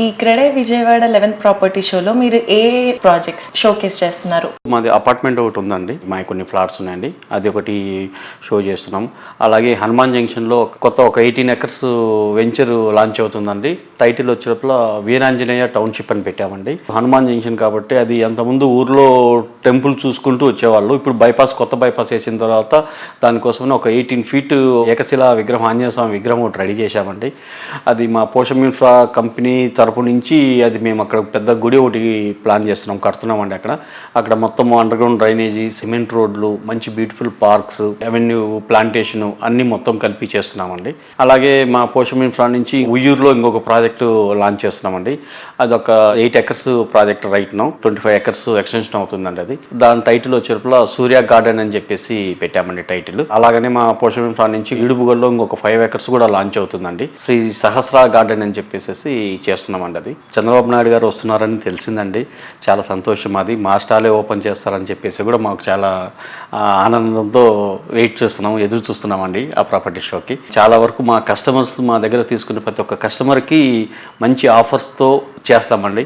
ఈ CREDAI Vijayawada 11th property షోలో మీరు ఏ ప్రాజెక్ట్స్ షోకేస్ చేస్తున్నారు? మాది అపార్ట్మెంట్ ఒకటి ఉందండి, మా కొన్ని ఫ్లాట్స్ ఉన్నాయండి, అది ఒకటి షో చేస్తున్నాం. అలాగే హనుమాన్ జంక్షన్లో కొత్త ఒక 18 ఎకర్స్ వెంచర్ లాంచ్ అవుతుందండి. టైటిల్ వచ్చేటప్పుడు వీరాంజనేయ టౌన్షిప్ అని పెట్టామండి. హనుమాన్ జంక్షన్ కాబట్టి అది అంతకుముందు ఊర్లో టెంపుల్ చూసుకుంటూ వచ్చేవాళ్ళు. ఇప్పుడు కొత్త బైపాస్ వేసిన తర్వాత దానికోసమే ఒక 18 feet ఏకశిలా విగ్రహం, ఆంజనేయ స్వామి విగ్రహం ఒకటి రెడీ చేశామండి. అది మా పోషం ఇన్ఫ్రా కంపెనీ తరపు నుంచి అది మేము అక్కడ పెద్ద గుడి ఒకటి ప్లాన్ చేస్తున్నాం, కడుతున్నామండి. అక్కడ మొత్తం అండర్ గ్రౌండ్ డ్రైనేజీ, సిమెంట్ రోడ్లు, మంచి బ్యూటిఫుల్ పార్క్స్, అవెన్యూ ప్లాంటేషన్ అన్నీ మొత్తం కలిపి చేస్తున్నామండి. అలాగే మా పోషం ఇన్ఫ్రా నుంచి ఉయ్యూరులో ఇంకొక ప్రాజెక్టు లాంచ్ చేస్తున్నామండి. అది ఒక 8 acres project right now, 25 acres extension అవుతుందండి. అది దాని టైటిల్ వచ్చేటప్పుడు సూర్య గార్డెన్ అని చెప్పేసి పెట్టామండి టైటిల్. అలాగనే మా పోషం ఇన్ఫ్రా నుంచి ఇడుపుగల్లో ఇంకొక 5 acres కూడా లాంచ్ అవుతుందండి. శ్రీ సహస్ర గార్డెన్ అని చెప్పేసి చేస్తున్నామండి. అది చంద్రబాబు నాయుడు గారు వస్తున్నారని తెలిసిందండి, చాలా సంతోషం. అది మా స్టాలే ఓపెన్ చేస్తారని చెప్పేసి కూడా మాకు చాలా ఆనందంతో వెయిట్ చేస్తున్నాము, ఎదురు చూస్తున్నామండి ఆ ప్రాపర్టీ షోకి. చాలా వరకు మా కస్టమర్స్ మా దగ్గర తీసుకునే ప్రతి ఒక్క కస్టమర్కి మంచి ఆఫర్స్తో చేస్తామండి.